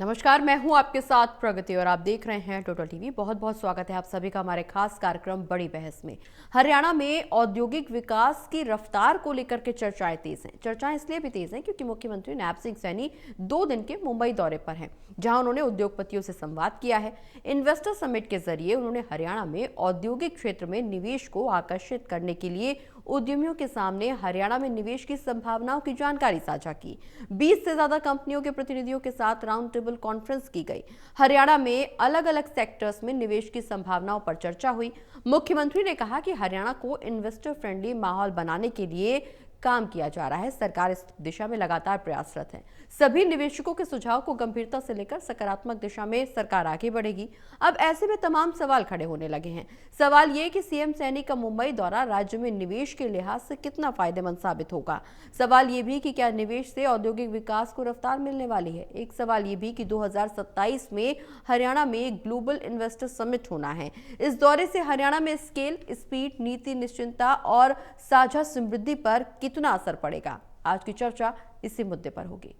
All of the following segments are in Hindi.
नमस्कार, मैं हूं आपके साथ प्रगति और आप देख रहे हैं टोटल टीवी। बहुत बहुत स्वागत है आप सभी का हमारे खास कार्यक्रम बड़ी बहस में। हरियाणा में औद्योगिक विकास की रफ्तार को लेकर के चर्चाएं तेज हैं। चर्चाएं इसलिए भी तेज हैं क्योंकि मुख्यमंत्री नैब सिंह सैनी 2 दिन के मुंबई दौरे पर हैं, जहां उन्होंने उद्योगपतियों से संवाद किया है। इन्वेस्टर समिट के जरिए उन्होंने हरियाणा में औद्योगिक क्षेत्र में निवेश को आकर्षित करने के लिए उद्यमियों के सामने हरियाणा में निवेश की संभावनाओं की जानकारी साझा की। 20 से ज्यादा कंपनियों के प्रतिनिधियों के साथ राउंड टेबल कॉन्फ्रेंस की गई। हरियाणा में अलग अलग सेक्टर्स में निवेश की संभावनाओं पर चर्चा हुई। मुख्यमंत्री ने कहा कि हरियाणा को इन्वेस्टर फ्रेंडली माहौल बनाने के लिए काम किया जा रहा है। सरकार इस दिशा में लगातार प्रयासरत है। सभी निवेशकों के सुझाव को गंभीरता से लेकर सकारात्मक दिशा में सरकार आगे बढ़ेगी। अब ऐसे में तमाम सवाल खड़े होने लगे हैं। सवाल ये कि सीएम सैनी का मुंबई दौरा राज्य में निवेश के लिहाज से कितना फायदेमंद साबित होगा। सवाल ये भी कि क्या निवेश से औद्योगिक विकास को रफ्तार मिलने वाली है। एक सवाल ये भी कि 2027 में हरियाणा में ग्लोबल इन्वेस्टर समिट होना है। इस दौरे से हरियाणा में स्केल, स्पीड, नीति निश्चितता और साझा समृद्धि पर कितना असर पड़ेगा। आज की चर्चा इसी मुद्दे पर होगी।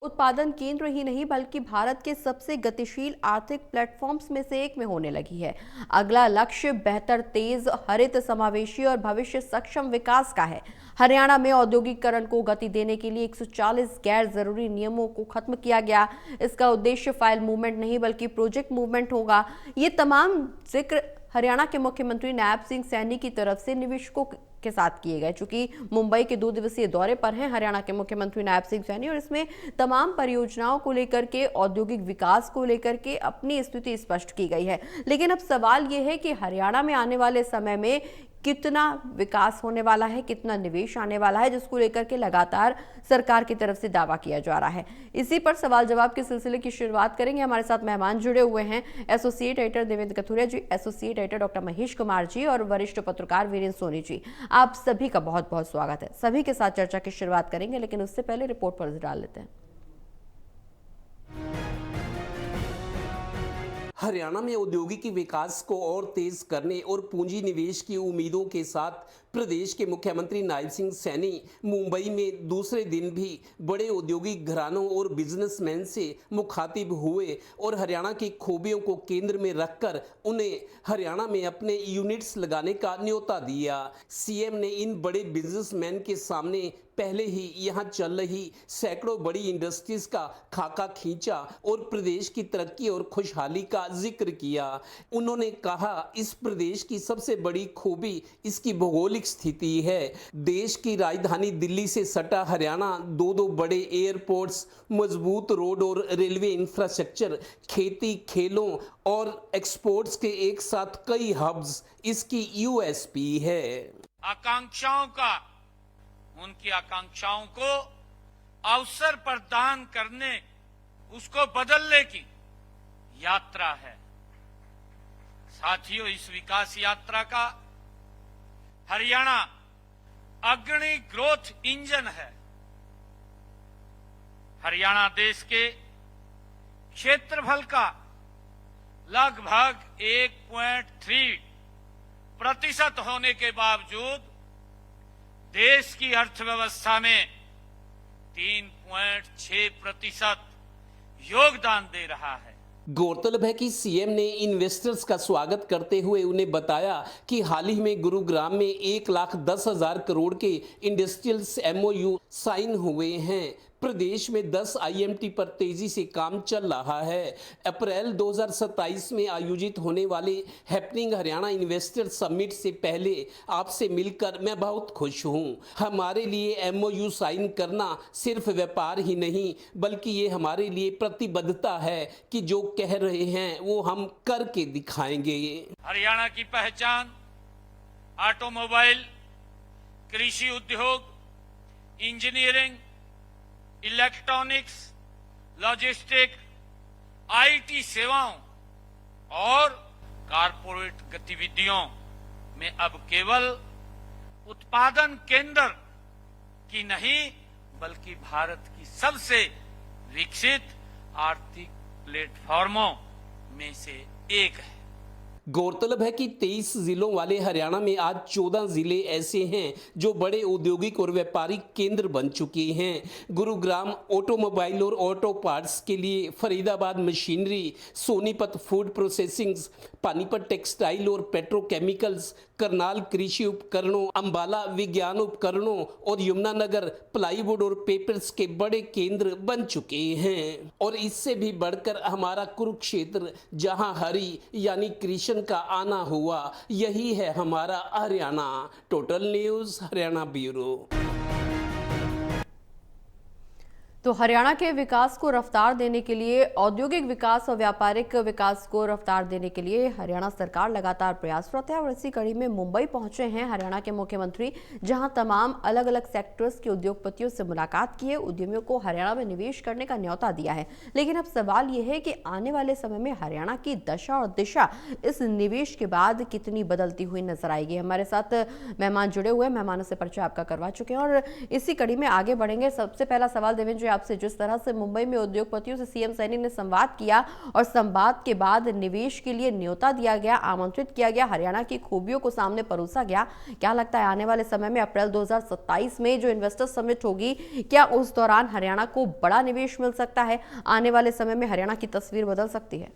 उत्पादन केंद्र ही नहीं बल्कि भारत के सबसे गतिशील आर्थिक प्लेटफॉर्म्स में से एक में होने लगी है। अगला लक्ष्य बेहतर, तेज, हरित, समावेशी और भविष्य सक्षम विकास का है। हरियाणा में औद्योगिकरण को गति देने के लिए 140 गैर जरूरी नियमों को खत्म किया गया। इसका उद्देश्य फाइल मूवमेंट नहीं बल्कि प्रोजेक्ट मूवमेंट होगा। ये तमाम जिक्र हरियाणा के मुख्यमंत्री नैब सिंह सैनी की तरफ से निवेशकों के साथ किए गए। चूंकि मुंबई के 2 दिवसीय दौरे पर हैं हरियाणा के मुख्यमंत्री नैब सिंह सैनी और इसमें तमाम परियोजनाओं को लेकर के, औद्योगिक विकास को लेकर के अपनी स्थिति स्पष्ट की गई है। लेकिन अब सवाल यह है कि हरियाणा में आने वाले समय में कितना विकास होने वाला है, कितना निवेश आने वाला है, जिसको लेकर के लगातार सरकार की तरफ से दावा किया जा रहा है। इसी पर सवाल जवाब के सिलसिले की शुरुआत करेंगे। हमारे साथ मेहमान जुड़े हुए हैं associate editor Devendra Kathuria ji, associate editor doctor Mahesh Kumar ji और वरिष्ठ पत्रकार वीरेंद्र सोनी जी। आप सभी का बहुत बहुत स्वागत है। सभी के साथ चर्चा की शुरुआत करेंगे, लेकिन उससे पहले रिपोर्ट पर डाल लेते हैं। हरियाणा में औद्योगिक विकास को और तेज करने और पूंजी निवेश की उम्मीदों के साथ प्रदेश के मुख्यमंत्री नैब सिंह सैनी मुंबई में दूसरे दिन भी बड़े औद्योगिक घरानों और बिजनेसमैन से मुखातिब हुए और हरियाणा की खूबियों को केंद्र में रखकर उन्हें हरियाणा में अपने यूनिट्स लगाने का न्योता दिया। सीएम ने इन बड़े बिजनेसमैन के सामने पहले ही यहां चल रही सैकड़ों बड़ी इंडस्ट्रीज का खाका खींचा और प्रदेश की तरक्की और खुशहाली का जिक्र किया। उन्होंने कहा, इस प्रदेश की सबसे बड़ी खूबी इसकी भौगोलिक स्थिति है। देश की राजधानी दिल्ली से सटा हरियाणा 2 बड़े एयरपोर्ट्स, मजबूत रोड और रेलवे इंफ्रास्ट्रक्चर, खेती, खेलों और एक्सपोर्ट्स के एक साथ कई हब्स इसकी यूएसपी है। उनकी आकांक्षाओं को अवसर प्रदान करने, उसको बदलने की यात्रा है। साथियों, इस विकास यात्रा का हरियाणा अग्रणी ग्रोथ इंजन है। हरियाणा देश के क्षेत्रफल का लगभग 1.3% होने के बावजूद देश की अर्थव्यवस्था में 3.6% योगदान दे रहा है। गौरतलब है कि सीएम ने इन्वेस्टर्स का स्वागत करते हुए उन्हें बताया कि हाल ही में गुरुग्राम में 1,10,000 करोड़ के इंडस्ट्रियल एमओयू साइन हुए हैं। प्रदेश में 10 आईएमटी पर तेजी से काम चल रहा है। अप्रैल 2027 में आयोजित होने वाले हैपनिंग हरियाणा इन्वेस्टर समिट से पहले आपसे मिलकर मैं बहुत खुश हूं। हमारे लिए एमओयू साइन करना सिर्फ व्यापार ही नहीं बल्कि ये हमारे लिए प्रतिबद्धता है कि जो कह रहे हैं वो हम करके दिखाएंगे। हरियाणा की पहचान ऑटोमोबाइल, कृषि उद्योग, इंजीनियरिंग, इलेक्ट्रॉनिक्स, लॉजिस्टिक, आईटी सेवाओं और कारपोरेट गतिविधियों में अब केवल उत्पादन केंद्र की नहीं बल्कि भारत की सबसे विकसित आर्थिक प्लेटफॉर्मों में से एक है। गौरतलब है कि 23 जिलों वाले हरियाणा में आज 14 जिले ऐसे हैं जो बड़े औद्योगिक और व्यापारिक केंद्र बन चुके हैं। गुरुग्राम ऑटोमोबाइल और ऑटो पार्ट्स के लिए, Faridabad machinery, Sonipat food processing, Panipat textile और पेट्रोकेमिकल्स, करनाल कृषि उपकरणों, अंबाला विज्ञान उपकरणों और यमुनानगर प्लाईवुड और पेपर्स के बड़े केंद्र बन चुके हैं। और इससे भी बढ़कर हमारा कुरुक्षेत्र, जहां हरि यानी कृष्ण का आना हुआ, यही है हमारा Haryana. Total news Haryana bureau. तो हरियाणा के विकास को रफ्तार देने के लिए, औद्योगिक विकास और व्यापारिक विकास को रफ्तार देने के लिए हरियाणा सरकार लगातार प्रयासरत है और इसी कड़ी में मुंबई पहुंचे हैं हरियाणा के मुख्यमंत्री, जहां तमाम अलग अलग सेक्टर्स के उद्योगपतियों से मुलाकात की है, उद्यमियों को हरियाणा में निवेश करने का न्योता दिया है। लेकिन अब सवाल यह है कि आने वाले समय में हरियाणा की दशा और दिशा इस निवेश के बाद कितनी बदलती हुई नजर आएगी। हमारे साथ मेहमान जुड़े हुए, मेहमानों से परिचय आपका करवा चुके हैं और इसी कड़ी में आगे बढ़ेंगे। सबसे पहला सवाल देवेंद्र जी आपसे, जिस तरह से मुंबई में उद्योगपतियों से सीएम सैनी ने संवाद किया और संवाद के बाद निवेश के लिए न्योता दिया गया, आमंत्रित किया गया, हरियाणा की खूबियों को सामने परोसा गया, क्या लगता है आने वाले समय में अप्रैल 2027 में जो इन्वेस्टर समिट होगी, क्या उस दौरान हरियाणा को बड़ा निवेश मिल सकता है? आने वाले समय में हरियाणा की तस्वीर बदल सकती है?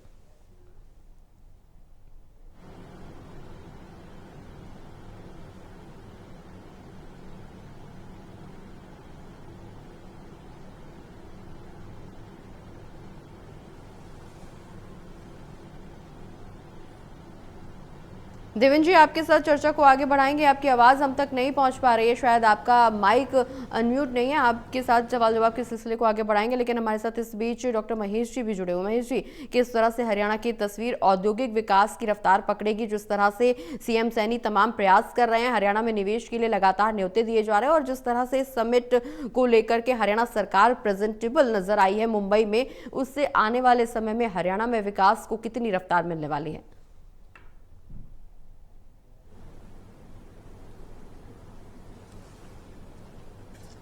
देवेंद्र जी, आपके साथ चर्चा को आगे बढ़ाएंगे। आपकी आवाज़ हम तक नहीं पहुंच पा रही है, शायद आपका माइक अनम्यूट नहीं है। आपके साथ सवाल जवाब के सिलसिले को आगे बढ़ाएंगे, लेकिन हमारे साथ इस बीच डॉक्टर महेश जी भी जुड़े हुए। महेश जी, किस तरह से हरियाणा की तस्वीर औद्योगिक विकास की रफ्तार पकड़ेगी, जिस तरह से सीएम सैनी तमाम प्रयास कर रहे हैं, हरियाणा में निवेश के लिए लगातार न्योते दिए जा रहे हैं और जिस तरह से इस समिट को लेकर के हरियाणा सरकार प्रेजेंटेबल नजर आई है मुंबई में, उससे आने वाले समय में हरियाणा में विकास को कितनी रफ्तार मिलने वाली है?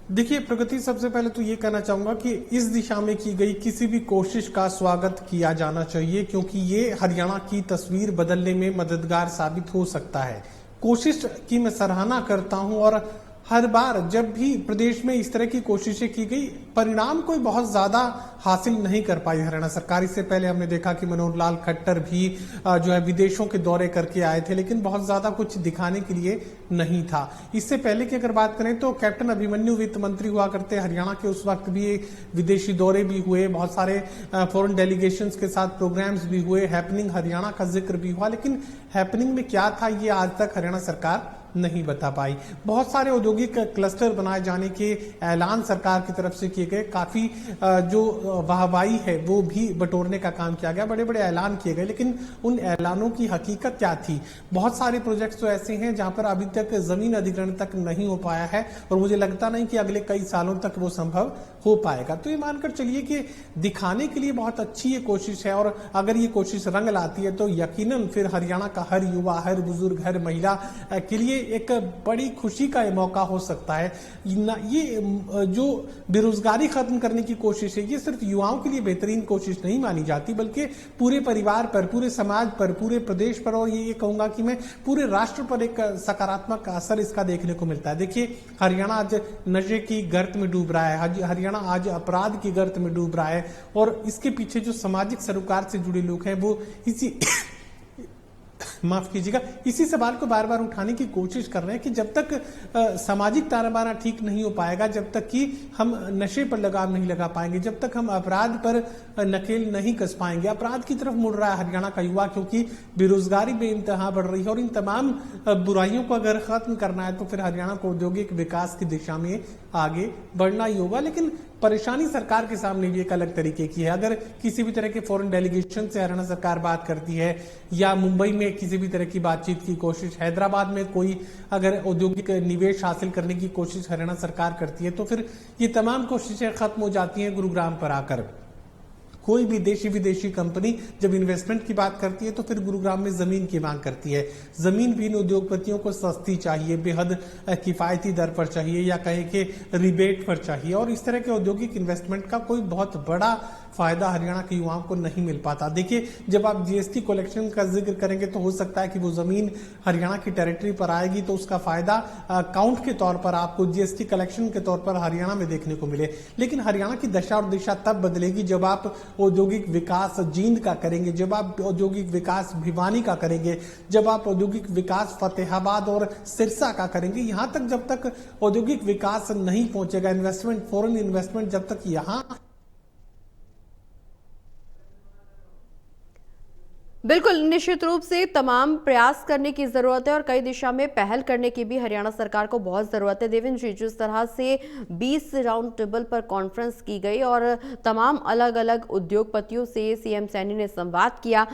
देखिए प्रगति, सबसे पहले तो ये कहना चाहूंगा कि इस दिशा में की गई किसी भी कोशिश का स्वागत किया जाना चाहिए, क्योंकि ये हरियाणा की तस्वीर बदलने में मददगार साबित हो सकता है। कोशिश की मैं सराहना करता हूं और हर बार जब भी प्रदेश में इस तरह की कोशिशें की गई, परिणाम कोई बहुत ज्यादा हासिल नहीं कर पाई हरियाणा सरकार। इससे पहले हमने देखा कि मनोहर लाल खट्टर भी जो है विदेशों के दौरे करके आए थे, लेकिन बहुत ज्यादा कुछ दिखाने के लिए नहीं था। इससे पहले की अगर बात करें तो कैप्टन अभिमन्यु वित्त मंत्री हुआ करते हरियाणा के, उस वक्त भी विदेशी दौरे भी हुए, बहुत सारे फॉरेन डेलीगेशंस के साथ प्रोग्राम्स भी हुए, हैपनिंग हरियाणा का जिक्र भी हुआ, लेकिन हैपनिंग में क्या था ये आज तक हरियाणा सरकार नहीं बता पाई। बहुत सारे औद्योगिक क्लस्टर बनाए जाने के ऐलान सरकार की तरफ से किए गए, काफी जो वाहवाही है वो भी बटोरने का काम किया गया, बड़े बड़े ऐलान किए गए, लेकिन उन ऐलानों की हकीकत क्या थी? बहुत सारे प्रोजेक्ट्स तो ऐसे हैं जहां पर अभी तक जमीन अधिग्रहण तक नहीं हो पाया है और मुझे लगता नहीं कि अगले कई सालों तक वो संभव हो पाएगा। तो ये मानकर चलिए कि दिखाने के लिए बहुत अच्छी ये कोशिश है और अगर ये कोशिश रंग लाती है तो यकीनन फिर हरियाणा का हर युवा, हर बुजुर्ग, हर महिला के लिए एक बड़ी खुशी का मौका हो सकता है। ये जो बेरोजगारी खत्म करने की कोशिश है, ये सिर्फ युवाओं के लिए बेहतरीन कोशिश नहीं मानी जाती, बल्कि पूरे परिवार पर, पूरे समाज पर, पूरे प्रदेश पर और ये कहूंगा कि मैं पूरे राष्ट्र पर एक सकारात्मक असर इसका देखने को मिलता है। देखिए, हरियाणा आज नशे की गर्त में डूब रहा है, हरियाणा आज अपराध की गर्त में डूब रहा है और इसके पीछे जो सामाजिक सरोकार से जुड़े लोग हैं वो इसी माफ कीजिएगा, इसी सवाल को बार बार उठाने की कोशिश कर रहे हैं कि जब तक सामाजिक तानाबाना ठीक नहीं हो पाएगा, जब तक कि हम नशे पर लगाम नहीं लगा पाएंगे, जब तक हम अपराध पर नकेल नहीं कस पाएंगे। अपराध की तरफ मुड़ रहा है हरियाणा का युवा, क्योंकि बेरोजगारी बेइंतहा बढ़ रही है और इन तमाम बुराइयों को अगर खत्म करना है तो फिर हरियाणा को औद्योगिक विकास की दिशा में आगे बढ़ना ही होगा। लेकिन परेशानी सरकार के सामने भी एक अलग तरीके की है। अगर किसी भी तरह के फॉरेन डेलीगेशन से हरियाणा सरकार बात करती है या मुंबई में किसी भी तरह की बातचीत की कोशिश, हैदराबाद में कोई अगर औद्योगिक निवेश हासिल करने की कोशिश हरियाणा सरकार करती है, तो फिर ये तमाम कोशिशें खत्म हो जाती हैं गुरुग्राम पर आकर। कोई भी देशी विदेशी कंपनी जब इन्वेस्टमेंट की बात करती है तो फिर गुरुग्राम में जमीन की मांग करती है। जमीन भी इन उद्योगपतियों को सस्ती चाहिए, बेहद किफायती दर पर चाहिए या कहें कि रिबेट पर चाहिए, और इस तरह के औद्योगिक इन्वेस्टमेंट का कोई बहुत बड़ा फायदा हरियाणा के युवाओं को नहीं मिल पाता। देखिए, जब आप जीएसटी कलेक्शन का जिक्र करेंगे तो हो सकता है कि वो जमीन हरियाणा की टेरिटरी पर आएगी तो उसका फायदा काउंट के तौर पर आपको जीएसटी कलेक्शन के तौर पर हरियाणा में देखने को मिले। लेकिन हरियाणा की दशा और दिशा तब बदलेगी जब आप औद्योगिक विकास जींद का करेंगे, जब आप औद्योगिक विकास भिवानी का करेंगे, जब आप औद्योगिक विकास फतेहाबाद और सिरसा का करेंगे। यहां तक जब तक औद्योगिक विकास नहीं पहुंचेगा, इन्वेस्टमेंट, फॉरेन इन्वेस्टमेंट जब तक यहां बिल्कुल, निश्चित रूप से तमाम प्रयास करने की जरूरत है और कई दिशा में पहल करने की भी हरियाणा सरकार को बहुत जरूरत है। देवेंद्र जी, जिस तरह से 20 राउंड टेबल पर कॉन्फ्रेंस की गई और तमाम अलग अलग उद्योगपतियों से सीएम सैनी ने संवाद किया,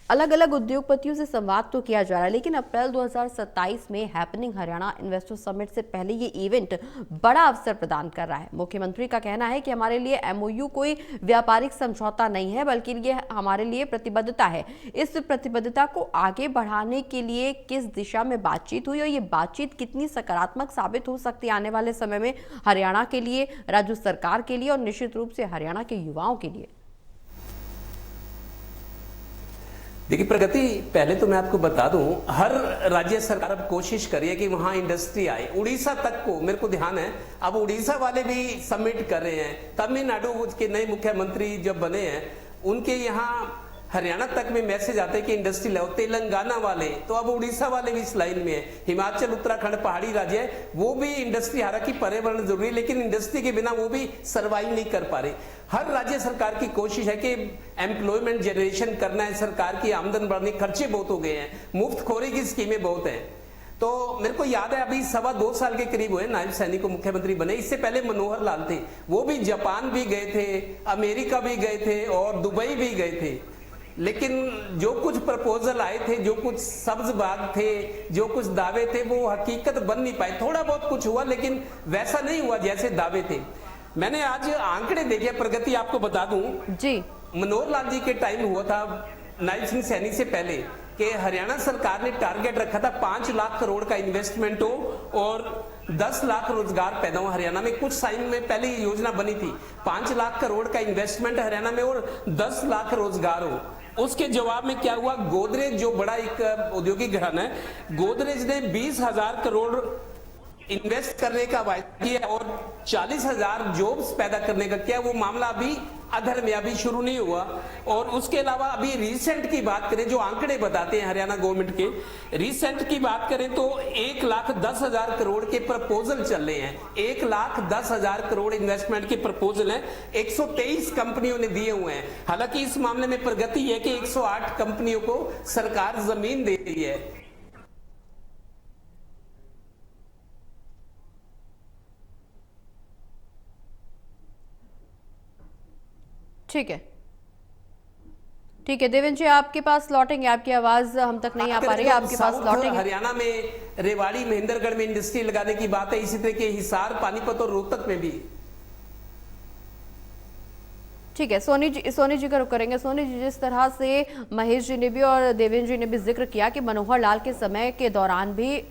अलग अलग उद्योगपतियों से संवाद तो किया जा रहा है, लेकिन अप्रैल 2027 में हैपनिंग हरियाणा इन्वेस्टर समिट से पहले ये इवेंट बड़ा अवसर प्रदान कर रहा है। मुख्यमंत्री का कहना है कि हमारे लिए एमओयू कोई व्यापारिक समझौता नहीं है, बल्कि ये हमारे लिए प्रतिबद्धता है। इस प्रतिबद्धता को आगे बढ़ाने के लिए किस दिशा में बातचीत हुई और ये बातचीत कितनी सकारात्मक साबित हो सकती है आने वाले समय में हरियाणा के लिए, राज्य सरकार के लिए और निश्चित रूप से हरियाणा के युवाओं के लिए? देखिए प्रगति, पहले तो मैं आपको बता दूं, हर राज्य सरकार अब कोशिश कर रही है कि वहां इंडस्ट्री आए। उड़ीसा तक को मेरे को ध्यान है, अब उड़ीसा वाले भी सबमिट कर रहे हैं। तमिलनाडु के नए मुख्यमंत्री जब बने हैं, उनके यहाँ हरियाणा तक में मैसेज आते हैं कि इंडस्ट्री लाओ। तेलंगाना वाले, तो अब उड़ीसा वाले भी इस लाइन में है। हिमाचल, उत्तराखंड पहाड़ी राज्य है, वो भी इंडस्ट्री, हालांकि पर्यावरण जरूरी है, लेकिन इंडस्ट्री के बिना वो भी सर्वाइव नहीं कर पा रहे। हर राज्य सरकार की कोशिश है कि एम्प्लॉयमेंट जनरेशन करना है, सरकार की आमदन बढ़ाने, खर्चे बहुत हो गए हैं, मुफ्तखोरी की स्कीमें बहुत हैं। तो मेरे को याद है, अभी 2.25 साल के करीब हुए नायब सैनी को मुख्यमंत्री बने। इससे पहले मनोहर लाल थे, वो भी जापान भी गए थे, अमेरिका भी गए थे और दुबई भी गए थे। लेकिन जो कुछ प्रपोजल आए थे, जो कुछ सब्ज बाग थे, जो कुछ दावे थे, वो हकीकत बन नहीं पाए। थोड़ा बहुत कुछ हुआ, लेकिन वैसा नहीं हुआ जैसे दावे थे। मैंने आज आंकड़े देखे, प्रगति आपको बता दूं जी, मनोहर लाल जी के टाइम हुआ था, नायब सिंह सैनी से पहले, कि हरियाणा सरकार ने टारगेट रखा था 5 लाख करोड़ का इन्वेस्टमेंट हो और 10 लाख रोजगार पैदा हो हरियाणा में। कुछ टाइम में पहले ये योजना बनी थी, 5 लाख करोड़ का इन्वेस्टमेंट हरियाणा में और 10 लाख रोजगार हो। उसके जवाब में क्या हुआ, गोदरेज जो बड़ा एक औद्योगिक घराना है, गोदरेज ने 20,000 करोड़ इन्वेस्ट करने का वायदा किया और 40,000 जॉब्स पैदा करने का किया। वो मामला अभी अधर में, अभी शुरू नहीं हुआ। और उसके अलावा अभी रिसेंट की बात करें, जो आंकड़े बताते हैं हरियाणा गवर्नमेंट के, रिसेंट की बात करें तो 1,10,000 करोड़ के प्रपोजल चल रहे हैं। 1,10,000 करोड़ इन्वेस्टमेंट के प्रपोजल हैं, 123 कंपनियों ने दिए हुए हैं। हालांकि इस मामले में प्रगति है कि 108 कंपनियों को सरकार जमीन दे रही है। ठीक है, ठीक है देवेंद्र जी, आपके पास लौटेंगे, आपकी आवाज हम तक नहीं आ पा रही है, आपके पास लौटेंगे। हरियाणा में रेवाड़ी, महेंद्रगढ़ में इंडस्ट्री लगाने की बात है, इसी तरह के हिसार, पानीपत और रोहतक में भी। ठीक है, सोनी जी का रुख करेंगे। सोनी जी, जिस तरह से महेश जी ने भी और देवेंद्र जी ने भी जिक्र किया कि मनोहर लाल के समय के दौरान भी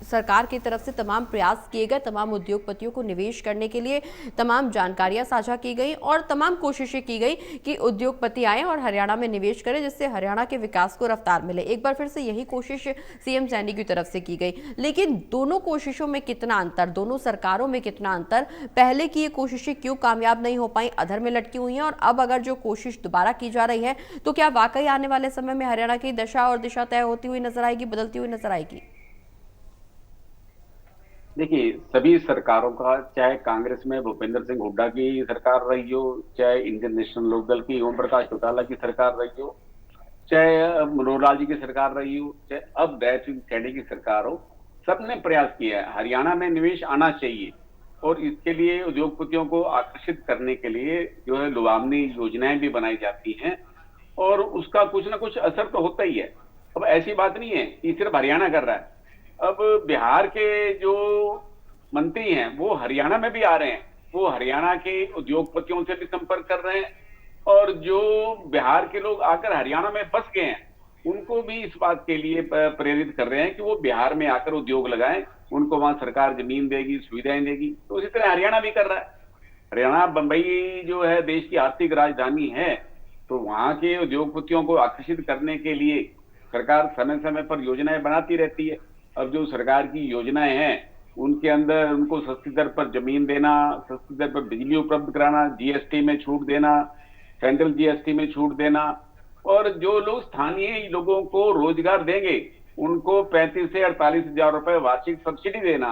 सरकार की तरफ से तमाम प्रयास किए गए, तमाम उद्योगपतियों को निवेश करने के लिए तमाम जानकारियां साझा की गई और तमाम कोशिशें की गई कि उद्योगपति आए और हरियाणा में निवेश करें, जिससे हरियाणा के विकास को रफ्तार मिले। एक बार फिर से यही कोशिश सीएम सैनी की तरफ से की गई, लेकिन दोनों कोशिशों में कितना अंतर, दोनों सरकारों में कितना अंतर? पहले की ये कोशिशें क्यों कामयाब नहीं हो पाई, अधर में लटकी हुई हैं, और अब अगर जो कोशिश दोबारा की जा रही है तो क्या वाकई आने वाले समय में हरियाणा की दशा और दिशा तय होती हुई नजर आएगी, बदलती हुई नजर आएगी? देखिए, सभी सरकारों का, चाहे कांग्रेस में भूपेंद्र सिंह हुड्डा की सरकार रही हो, चाहे इंडियन नेशनल लोकदल की ओम प्रकाश चौटाला की सरकार रही हो, चाहे मनोहर लाल जी की सरकार रही हो, चाहे अब नायब सिंह सैनी की सरकार हो, सबने प्रयास किया है हरियाणा में निवेश आना चाहिए। और इसके लिए उद्योगपतियों को आकर्षित करने के लिए जो है लुभावनी योजनाएं भी बनाई जाती हैं और उसका कुछ ना कुछ असर तो होता ही है। अब ऐसी बात नहीं है कि सिर्फ हरियाणा कर रहा है, अब बिहार के जो मंत्री हैं वो हरियाणा में भी आ रहे हैं, वो हरियाणा के उद्योगपतियों से भी संपर्क कर रहे हैं और जो बिहार के लोग आकर हरियाणा में बस गए हैं उनको भी इस बात के लिए प्रेरित कर रहे हैं कि वो बिहार में आकर उद्योग लगाएं, उनको वहां सरकार जमीन देगी, सुविधाएं देगी। तो उसी तरह हरियाणा भी कर रहा है। हरियाणा, बंबई जो है देश की आर्थिक राजधानी है, तो वहां के उद्योगपतियों को आकर्षित करने के लिए सरकार समय समय पर योजनाएं बनाती रहती है। अब जो सरकार की योजनाएं हैं उनके अंदर उनको सस्ती दर पर जमीन देना, सस्ती दर पर बिजली उपलब्ध कराना, जीएसटी में छूट देना, सेंट्रल जीएसटी में छूट देना, और जो लोग स्थानीय लोगों को रोजगार देंगे उनको 35 से 48 हजार रुपए वार्षिक सब्सिडी देना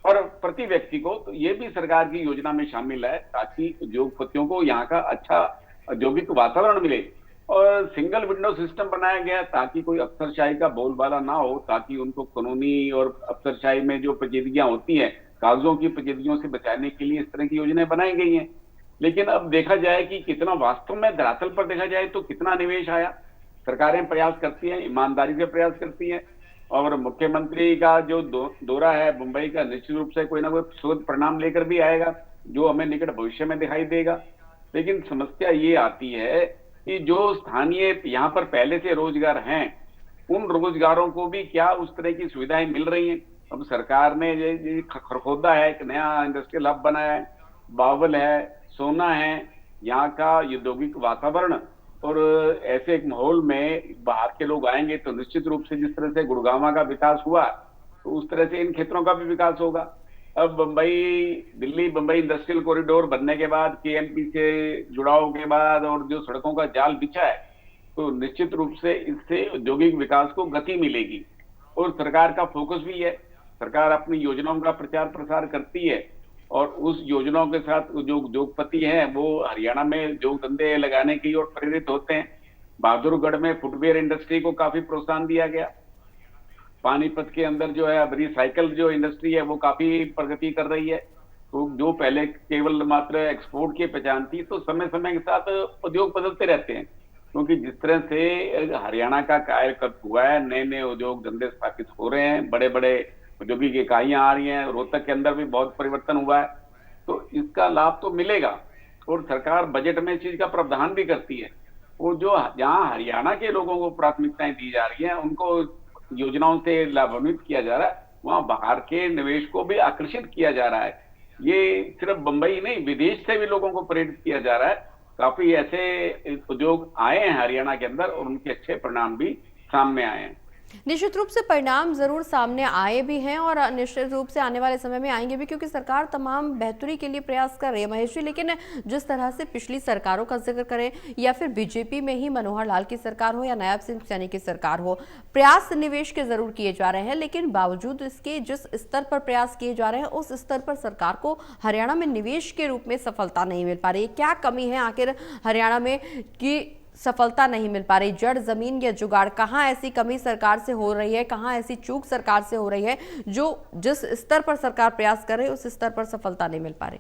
और प्रति व्यक्ति को, तो ये भी सरकार की योजना में शामिल है ताकि उद्योगपतियों को यहाँ का अच्छा औद्योगिक वातावरण मिले। और सिंगल विंडो सिस्टम बनाया गया ताकि कोई अफसरशाही का बोलबाला ना हो, ताकि उनको कानूनी और अफसरशाही में जो पेचीदगियां होती हैं, कागजों की पेचीदगियों से बचाने के लिए इस तरह की योजनाएं बनाई गई हैं। लेकिन अब देखा जाए कि कितना वास्तव में धरातल पर देखा जाए तो कितना निवेश आया। सरकारें प्रयास करती हैं, ईमानदारी से प्रयास करती हैं, और मुख्यमंत्री का जो दौरा है मुंबई का निश्चित रूप से कोई ना कोई शोध परिणाम लेकर भी आएगा जो हमें निकट भविष्य में दिखाई देगा। लेकिन समस्या ये आती है कि जो स्थानीय यहाँ पर पहले से रोजगार हैं उन रोजगारों को भी क्या उस तरह की सुविधाएं मिल रही हैं। अब सरकार ने ये खरखोदा है, एक नया इंडस्ट्रियल हब बनाया है, बावल है, सोना है, यहाँ का औद्योगिक वातावरण, और ऐसे एक माहौल में बाहर के लोग आएंगे तो निश्चित रूप से जिस तरह से गुड़गांव का विकास हुआ तो उस तरह से इन क्षेत्रों का भी विकास होगा। अब दिल्ली बंबई इंडस्ट्रियल कॉरिडोर बनने के बाद, केएमपी से जुड़ाव के बाद, और जो सड़कों का जाल बिछा है, तो निश्चित रूप से इससे औद्योगिक विकास को गति मिलेगी। और सरकार का फोकस भी है, सरकार अपनी योजनाओं का प्रचार प्रसार करती है, और उस योजनाओं के साथ जो उद्योगपति हैं वो हरियाणा में उद्योग धंधे लगाने की ओर प्रेरित होते हैं। बहादुरगढ़ में फुटवेयर इंडस्ट्री को काफी प्रोत्साहन दिया गया। पानीपत के अंदर जो है अब रिसाइकल जो इंडस्ट्री है वो काफी प्रगति कर रही है। तो जो पहले केवल मात्र एक्सपोर्ट की पहचान थी, तो समय समय के साथ उद्योग बदलते रहते हैं, क्योंकि जिस तरह से हरियाणा का कायाकल्प हुआ है, नए नए उद्योग धंधे स्थापित हो रहे हैं, बड़े बड़े औद्योगिक इकाइयां आ रही हैं, रोहतक के अंदर भी बहुत परिवर्तन हुआ है, तो इसका लाभ तो मिलेगा। और सरकार बजट में इस चीज का प्रावधान भी करती है। और जो जहां हरियाणा के लोगों को प्राथमिकताएं दी जा रही हैं, उनको योजनाओं से लाभान्वित किया जा रहा है, वहां बाहर के निवेश को भी आकर्षित किया जा रहा है। ये सिर्फ बंबई नहीं, विदेश से भी लोगों को प्रेरित किया जा रहा है। काफी ऐसे उद्योग आए हैं हरियाणा के अंदर और उनके अच्छे परिणाम भी सामने आए हैं। निश्चित रूप से परिणाम जरूर सामने आए भी हैं और निश्चित रूप से आने वाले समय में आएंगे भी, क्योंकि सरकार तमाम बेहतरी के लिए प्रयास कर रही है महेश जी। लेकिन जिस तरह से पिछली सरकारों का जिक्र करें, या फिर बीजेपी में ही मनोहर लाल की सरकार हो या नायब सिंह सैनी की सरकार हो, प्रयास निवेश के जरूर किए जा रहे हैं, लेकिन बावजूद इसके जिस स्तर पर प्रयास किए जा रहे हैं उस स्तर पर सरकार को हरियाणा में निवेश के रूप में सफलता नहीं मिल पा रही है। क्या कमी है आखिर हरियाणा में कि सफलता नहीं मिल पा रही? जड़ जमीन या जुगाड़, कहाँ ऐसी कमी सरकार से हो रही है, कहाँ ऐसी चूक सरकार से हो रही है जो जिस स्तर पर सरकार प्रयास कर रही है उस स्तर पर सफलता नहीं मिल पा रही?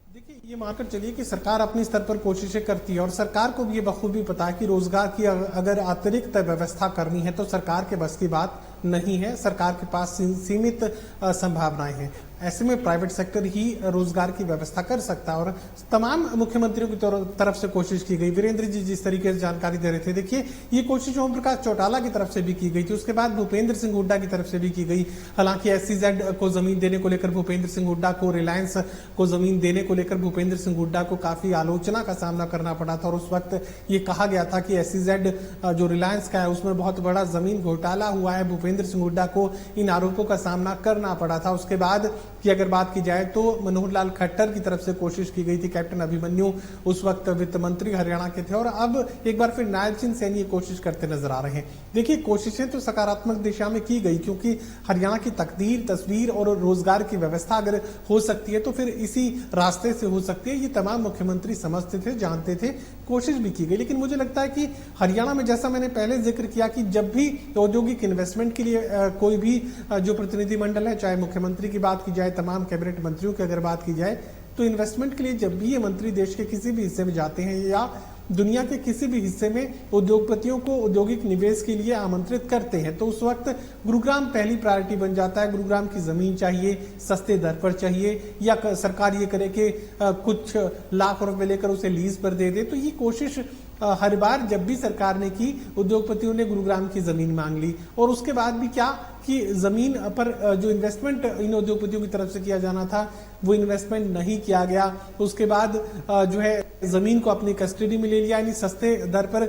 देखिए, ये मानकर चलिए कि सरकार अपनी स्तर पर कोशिशें करती है और सरकार को भी ये बखूबी पता है कि रोजगार की अगर अतिरिक्त व्यवस्था करनी है तो सरकार के बस की बात नहीं है। सरकार के पास सीमित संभावनाएं हैं। ऐसे में प्राइवेट सेक्टर ही रोजगार की व्यवस्था कर सकता है और तमाम मुख्यमंत्रियों की तरफ से कोशिश की गई। वीरेंद्र जी जिस तरीके से जानकारी दे रहे थे, देखिए ये कोशिश ओम प्रकाश चौटाला की तरफ से भी की गई थी, उसके बाद भूपेंद्र सिंह हुड्डा की तरफ से भी की गई। हालांकि SEZ को जमीन देने को लेकर भूपेंद्र सिंह हुड्डा को, रिलायंस को जमीन देने को लेकर भूपेंद्र सिंह हुड्डा को काफी आलोचना का सामना करना पड़ा था और उस वक्त ये कहा गया था कि SEZ जो रिलायंस का है उसमें बहुत बड़ा जमीन घोटाला हुआ है। भूपेंद्र सिंह हुड्डा को इन आरोपों का सामना करना पड़ा था। उसके बाद की अगर बात की जाए तो मनोहर लाल खट्टर की तरफ से कोशिश की गई थी। कैप्टन अभिमन्यु उस वक्त वित्त मंत्री हरियाणा के थे और अब एक बार फिर नायब सिंह सैनी कोशिश करते नजर आ रहे हैं। देखिए, कोशिशें तो सकारात्मक दिशा में की गई, क्योंकि हरियाणा की तकदीर, तस्वीर और रोजगार की व्यवस्था अगर हो सकती है तो फिर इसी रास्ते से हो सकती है। ये तमाम मुख्यमंत्री समझते थे, जानते थे, कोशिश भी की गई। लेकिन मुझे लगता है कि हरियाणा में, जैसा मैंने पहले जिक्र किया, कि जब भी औद्योगिक इन्वेस्टमेंट के लिए कोई भी जो प्रतिनिधिमंडल है, चाहे मुख्यमंत्री की बात की जाए, तमाम कैबिनेट मंत्रियों की अगर बात की जाए, तो इन्वेस्टमेंट के लिए जब भी ये मंत्री देश के किसी भी हिस्से में जाते हैं या दुनिया के किसी भी हिस्से में उद्योगपतियों को औद्योगिक निवेश के लिए आमंत्रित करते हैं तो उस वक्त गुरुग्राम पहली प्रायोरिटी बन जाता है। गुरुग्राम की जमीन चाहिए, सस्ते दर पर चाहिए, या सरकार ये करे कि कुछ लाख रुपए लेकर उसे लीज पर दे दे। तो ये कोशिश हर बार जब भी सरकार ने की, उद्योगपतियों ने गुरुग्राम की जमीन मांग ली, और उसके बाद भी क्या कि जमीन पर जो इन्वेस्टमेंट इन उद्योगपतियों की तरफ से किया जाना था वो इन्वेस्टमेंट नहीं किया गया। उसके बाद जो है जमीन को अपनी कस्टडी में ले लिया, यानी सस्ते दर पर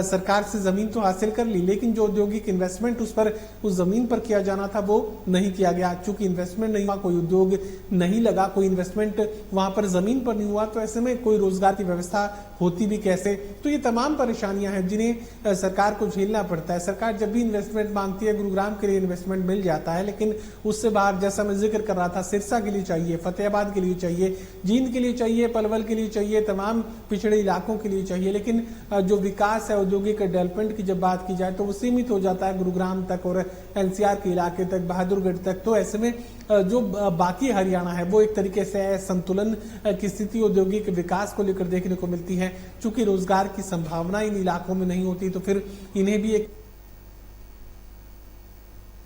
सरकार से जमीन तो हासिल कर ली, लेकिन जो औद्योगिक इन्वेस्टमेंट उस जमीन पर किया जाना था वो नहीं किया गया। चूंकि इन्वेस्टमेंट नहीं हुआ, कोई उद्योग नहीं लगा, कोई इन्वेस्टमेंट वहां पर जमीन पर नहीं हुआ, तो ऐसे में कोई रोजगार की व्यवस्था होती भी कैसे। तो ये तमाम परेशानियां हैं जिन्हें सरकार को झेलना पड़ता है। सरकार जब भी इन्वेस्टमेंट मांगती है, गुरुग्राम के लिए इन्वेस्टमेंट मिल जाता है, लेकिन उससे बाहर, जैसा मैं जिक्र कर रहा था, सिरसा के लिए चाहिए, फतेहाबाद के लिए चाहिए, जींद के लिए चाहिए, पलवल के लिए चाहिए, तमाम पिछड़े इलाकों के लिए चाहिए। लेकिन जो विकास है, औद्योगिक डेवलपमेंट की जब बात की जाए तो वो सीमित हो जाता है गुरुग्राम तक और एनसीआर के इलाके तक, बहादुरगढ़ तक। तो ऐसे में जो बाकी हरियाणा है वो एक तरीके से संतुलन की स्थिति औद्योगिक विकास को लेकर देखने को मिलती है। चूंकि रोजगार की संभावना इन इलाकों में नहीं होती, तो फिर इन्हें भी एक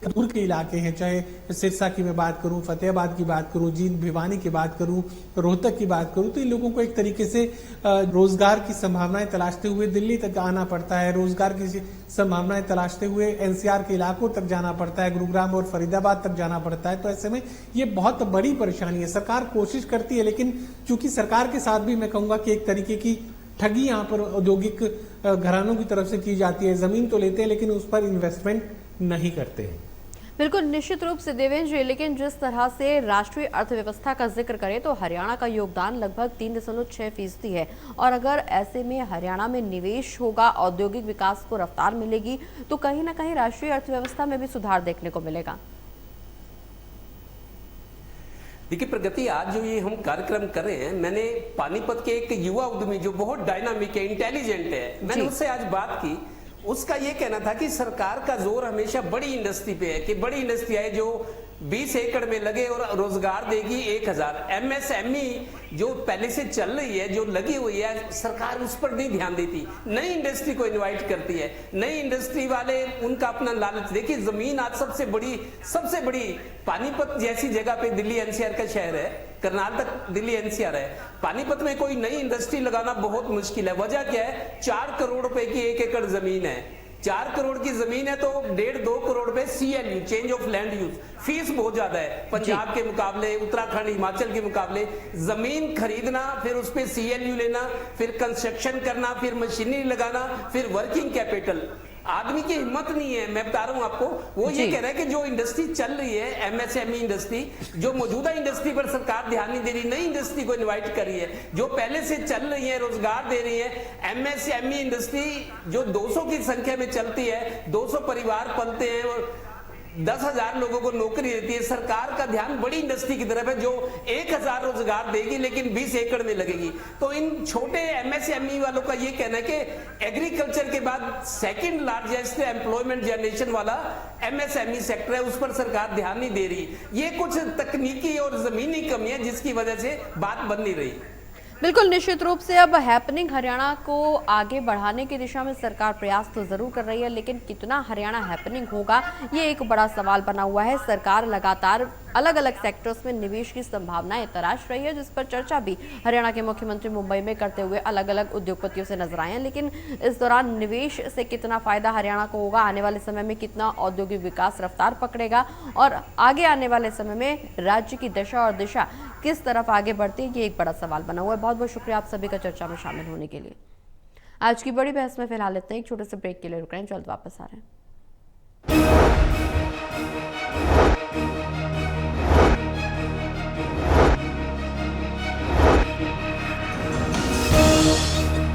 दूर के इलाके हैं, चाहे सिरसा की मैं बात करूं, फतेहाबाद की बात करूं, जींद भिवानी की बात करूं, रोहतक की बात करूं, तो इन लोगों को एक तरीके से रोजगार की संभावनाएं तलाशते हुए दिल्ली तक आना पड़ता है, रोजगार की संभावनाएं तलाशते हुए एनसीआर के इलाकों तक जाना पड़ता है, गुरुग्राम और फरीदाबाद तक जाना पड़ता है। तो ऐसे में ये बहुत बड़ी परेशानी है। सरकार कोशिश करती है, लेकिन चूंकि सरकार के साथ भी मैं कहूंगा कि एक तरीके की ठगी यहाँ पर औद्योगिक घरानों की तरफ से की जाती है। जमीन तो लेते हैं लेकिन उस पर इन्वेस्टमेंट नहीं करते हैं। बिल्कुल, निश्चित रूप से देवेंद्र जी, लेकिन जिस तरह से राष्ट्रीय अर्थव्यवस्था का जिक्र करें तो हरियाणा का योगदान लगभग 3.6% है, और अगर ऐसे में हरियाणा में निवेश होगा, औद्योगिक विकास को रफ्तार मिलेगी, तो कहीं ना कहीं राष्ट्रीय अर्थव्यवस्था में भी सुधार देखने को मिलेगा। देखिए प्रगति, आज जो ये हम कार्यक्रम कर रहे हैं, मैंने पानीपत के एक युवा उद्यमी जो बहुत डायनामिक है, इंटेलिजेंट है, मैंने उससे आज बात की। उसका ये कहना था कि सरकार का जोर हमेशा बड़ी इंडस्ट्री पे है, कि बड़ी इंडस्ट्री है जो 20 एकड़ में लगे और रोजगार देगी 1000। एमएसएमई जो पहले से चल रही है, जो लगी हुई है, सरकार उस पर नहीं ध्यान देती, नई इंडस्ट्री को इनवाइट करती है। नई इंडस्ट्री वाले उनका अपना लालच, देखिए जमीन आज सबसे बड़ी पानीपत जैसी जगह पे, दिल्ली एनसीआर का शहर है, करनाल तक दिल्ली एनसीआर है, पानीपत में कोई नई इंडस्ट्री लगाना बहुत मुश्किल है। वजह क्या है? 4 करोड़ रुपए की 1 एकड़ जमीन है। 4 करोड़ की जमीन है तो 1.5-2 करोड़ रुपए CLU, change of land use, fees बहुत ज्यादा है। पंजाब के मुकाबले, उत्तराखंड, हिमाचल के मुकाबले जमीन खरीदना, फिर उस पे CLU लेना, फिर कंस्ट्रक्शन करना, फिर मशीनरी लगाना, फिर वर्किंग कैपिटल, आदमी की हिम्मत नहीं है। मैं बता रहा हूं आपको, वो ये कह रहा है कि जो इंडस्ट्री चल रही है, MSME इंडस्ट्री, जो मौजूदा इंडस्ट्री पर सरकार ध्यान नहीं दे रही, नई इंडस्ट्री को इनवाइट कर रही है, जो पहले से चल रही है, रोजगार दे रही है। MSME इंडस्ट्री जो 200 की संख्या में चलती है, 200 परिवार पलते हैं और 10,000 लोगों को नौकरी देती है। सरकार का ध्यान बड़ी इंडस्ट्री की तरफ है जो 1000 रोजगार देगी लेकिन 20 एकड़ में लगेगी। तो इन छोटे MSME वालों का ये कहना है कि एग्रीकल्चर के बाद सेकंड लार्जेस्ट एम्प्लॉयमेंट जनरेशन वाला MSME सेक्टर है, उस पर सरकार ध्यान नहीं दे रही। ये कुछ तकनीकी और जमीनी कमी है जिसकी वजह से बात बन नहीं रही। बिल्कुल, निश्चित रूप से अब हैपनिंग हरियाणा को आगे बढ़ाने की दिशा में सरकार प्रयास तो जरूर कर रही है, लेकिन कितना हरियाणा हैपनिंग होगा ये एक बड़ा सवाल बना हुआ है। सरकार लगातार अलग अलग सेक्टर्स में निवेश की संभावनाएं तराश रही है, जिस पर चर्चा भी हरियाणा के मुख्यमंत्री मुंबई में करते हुए अलग अलग उद्योगपतियों से नजर आए हैं। लेकिन इस दौरान निवेश से कितना फायदा हरियाणा को होगा, आने वाले समय में कितना औद्योगिक विकास रफ्तार पकड़ेगा और आगे आने वाले समय में राज्य की दशा और दिशा किस तरफ आगे बढ़ती है, ये एक बड़ा सवाल बना हुआ है। बहुत बहुत शुक्रिया आप सभी का चर्चा में शामिल होने के लिए। आज की बड़ी बहस में फिलहाल इतना ही, एक छोटे से ब्रेक के लिए रुक रहे हैं, जल्द वापस आ रहे हैं।